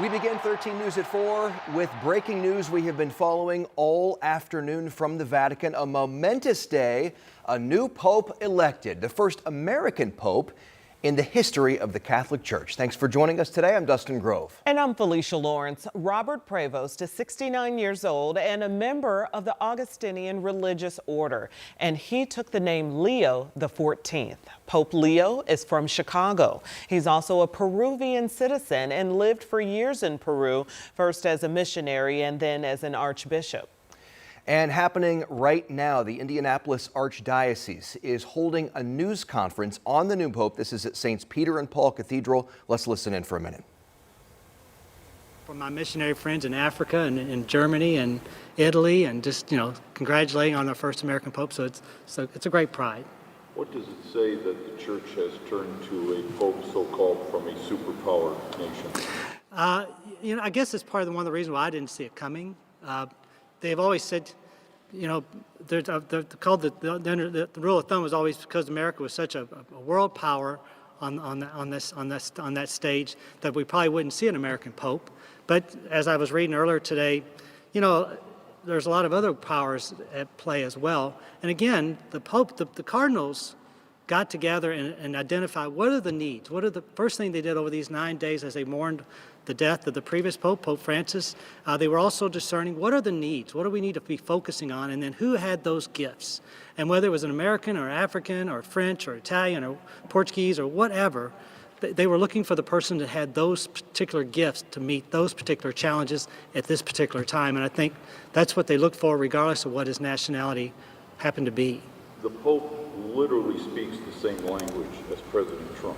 We begin 13 News at 4 with breaking news we have been following all afternoon from the Vatican. A momentous day, a new pope elected, the first American pope in the history of the Catholic Church. Thanks for joining us today. I'm Dustin Grove. And I'm Felicia Lawrence. Robert Prevost is 69 years old and a member of the Augustinian religious order. And he took the name Leo XIV. Pope Leo is from Chicago. He's also a Peruvian citizen and lived for years in Peru, first as a missionary and then as an archbishop. And happening right now, the Indianapolis Archdiocese is holding a news conference on the new pope. This is at St. Peter and Paul Cathedral. Let's listen in for a minute. For my missionary friends in Africa and in Germany and Italy, and just, congratulating on our first American pope. So it's a great pride. What does it say that the church has turned to a pope so-called from a superpower nation? I guess it's part of one of the reasons why I didn't see it coming. They've always said, they're called the rule of thumb was always because America was such a world power on that stage that we probably wouldn't see an American pope. But as I was reading earlier today, there's a lot of other powers at play as well. And again, the Pope, the cardinals got together and identified what are the needs. What are the first thing they did over these 9 days as they mourned the death of the previous Pope, Pope Francis. They were also discerning what are the needs, what do we need to be focusing on, and then who had those gifts. And whether it was an American or African or French or Italian or Portuguese or whatever, they were looking for the person that had those particular gifts to meet those particular challenges at this particular time. And I think that's what they look for regardless of what his nationality happened to be. The Pope literally speaks the same language as President Trump.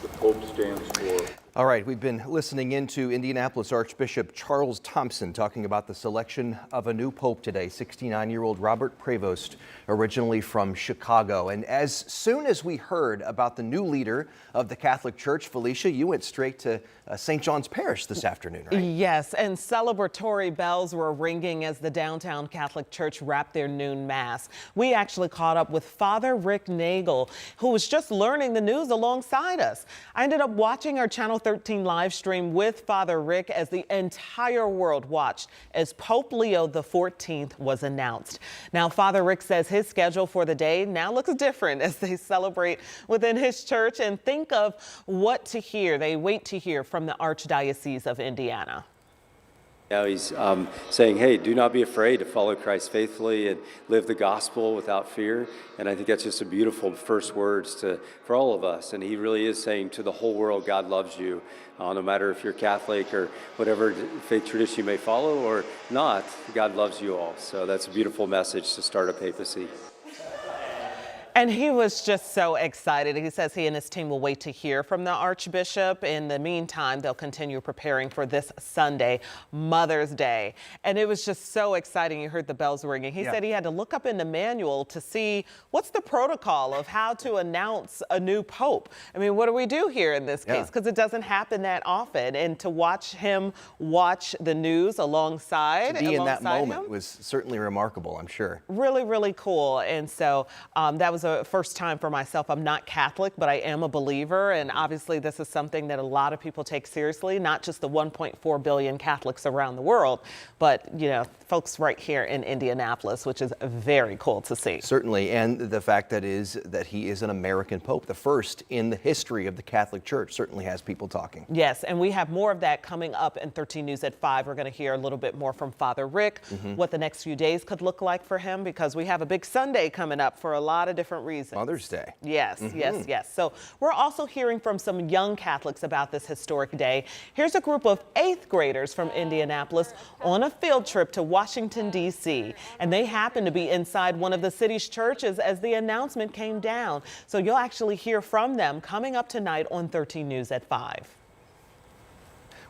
The Pope stands for... All right, we've been listening into Indianapolis Archbishop Charles Thompson talking about the selection of a new pope today, 69-year-old Robert Prevost, originally from Chicago. And as soon as we heard about the new leader of the Catholic Church, Felicia, you went straight to St. John's Parish this afternoon, right? Yes, and celebratory bells were ringing as the downtown Catholic Church wrapped their noon mass. We actually caught up with Father Rick Nagel, who was just learning the news alongside us. I ended up watching our Channel 13 live stream with Father Rick as the entire world watched as Pope Leo XIV was announced. Now, Father Rick says his schedule for the day now looks different as they celebrate within his church and think of what to hear. They wait to hear from the Archdiocese of Indiana. Now he's saying, hey, do not be afraid to follow Christ faithfully and live the gospel without fear. And I think that's just a beautiful first words for all of us. And he really is saying to the whole world, God loves you, no matter if you're Catholic or whatever faith tradition you may follow or not, God loves you all. So that's a beautiful message to start a papacy. And he was just so excited. He says he and his team will wait to hear from the Archbishop. In the meantime, they'll continue preparing for this Sunday, Mother's Day. And it was just so exciting. You heard the bells ringing. He said he had to look up in the manual to see what's the protocol of how to announce a new pope. I mean, what do we do here in this case? Because it doesn't happen that often. And to watch him watch the news alongside to be in that moment him, was certainly remarkable, I'm sure. Really, really cool. And so that was a first time for myself. I'm not Catholic, but I am a believer. And obviously this is something that a lot of people take seriously, not just the 1.4 billion Catholics around the world, but, folks right here in Indianapolis, which is very cool to see. Certainly. And the fact that he is an American pope, the first in the history of the Catholic Church, certainly has people talking. Yes. And we have more of that coming up in 13 News at 5. We're going to hear a little bit more from Father Rick, what the next few days could look like for him, because we have a big Sunday coming up for a lot of different reasons. Mother's Day. Yes, yes. So we're also hearing from some young Catholics about this historic day. Here's a group of 8th graders from Indianapolis on a field trip to Washington, D.C. And they happened to be inside one of the city's churches as the announcement came down. So you'll actually hear from them coming up tonight on 13 News at 5.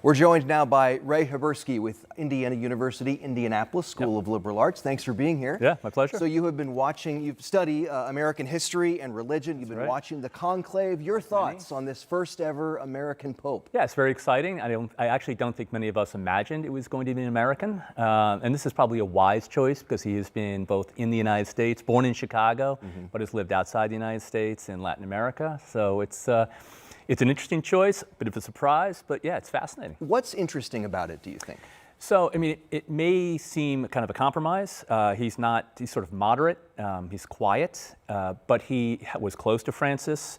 We're joined now by Ray Habersky with Indiana University, Indianapolis School of Liberal Arts. Thanks for being here. Yeah, my pleasure. So you have been watching, you've studied American history and religion. You've been watching the conclave. Your thoughts on this first ever American Pope? Yeah, it's very exciting. I actually don't think many of us imagined it was going to be an American. And this is probably a wise choice because he has been both in the United States, born in Chicago, but has lived outside the United States and Latin America. So it's It's an interesting choice, a bit of a surprise, but yeah, it's fascinating. What's interesting about it, do you think? So, I mean, it may seem kind of a compromise. He's sort of moderate, he's quiet, but he was close to Francis.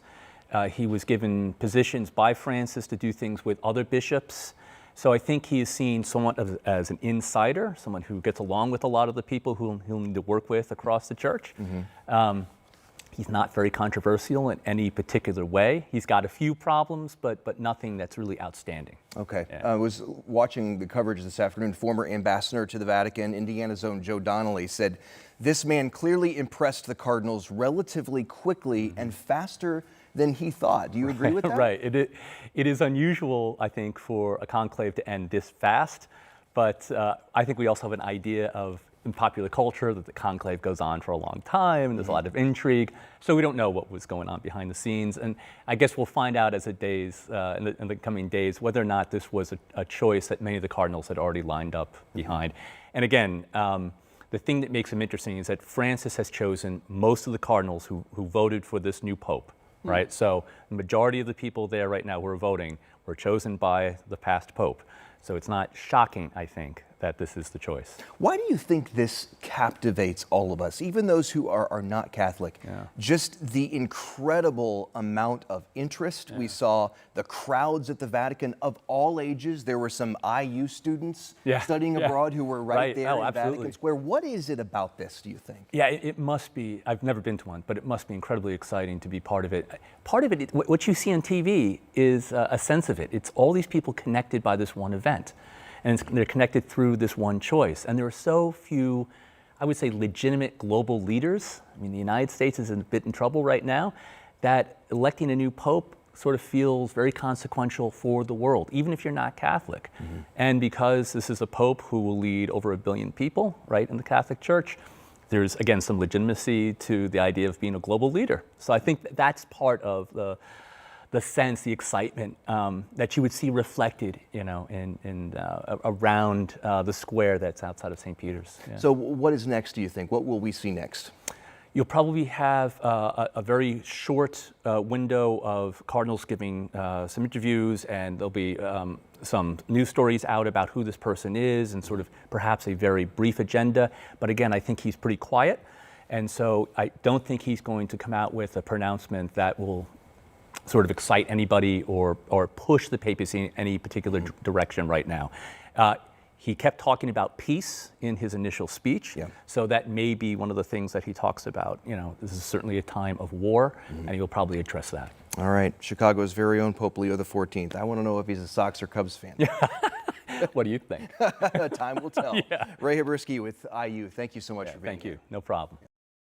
He was given positions by Francis to do things with other bishops. So I think he is seen somewhat as an insider, someone who gets along with a lot of the people who he'll need to work with across the church. He's not very controversial in any particular way. He's got a few problems, but nothing that's really outstanding. Okay. Yeah. I was watching the coverage this afternoon. Former ambassador to the Vatican, Indiana's own Joe Donnelly, said this man clearly impressed the cardinals relatively quickly and faster than he thought. Do you agree with that? Right. It is unusual, I think, for a conclave to end this fast, but I think we also have an idea of in popular culture that the conclave goes on for a long time and there's a lot of intrigue, so we don't know what was going on behind the scenes, and I guess we'll find out as in the coming days whether or not this was a choice that many of the cardinals had already lined up behind. And again, the thing that makes him interesting is that Francis has chosen most of the cardinals who voted for this new pope, right? So the majority of the people there right now who are voting were chosen by the past pope. So it's not shocking, I think, that this is the choice. Why do you think this captivates all of us, even those who are not Catholic? Yeah. Just the incredible amount of interest. We saw the crowds at the Vatican of all ages. There were some IU students studying abroad who were right there in Vatican Square. What is it about this, do you think? Yeah, it must be. I've never been to one, but it must be incredibly exciting to be part of it. Part of it, what you see on TV is a sense of it. It's all these people connected by this one event. And they're connected through this one choice. And there are so few, I would say, legitimate global leaders. I mean, the United States is a bit in trouble right now, that electing a new pope sort of feels very consequential for the world, even if you're not Catholic. And because this is a pope who will lead over 1 billion people, right, in the Catholic Church, there's, again, some legitimacy to the idea of being a global leader. So I think that's part of the sense, the excitement that you would see reflected, around the square that's outside of St. Peter's. Yeah. So what is next, do you think? What will we see next? You'll probably have a very short window of cardinals giving some interviews, and there'll be some news stories out about who this person is and sort of perhaps a very brief agenda. But again, I think he's pretty quiet. And so I don't think he's going to come out with a pronouncement that will sort of excite anybody or push the papacy in any particular direction right now. He kept talking about peace in his initial speech, so that may be one of the things that he talks about. This is certainly a time of war, and he'll probably address that. All right, Chicago's very own Pope Leo XIV. I want to know if he's a Sox or Cubs fan. What do you think? Time will tell. Ray Habrisky with IU, thank you so much for being here. Thank you, no problem.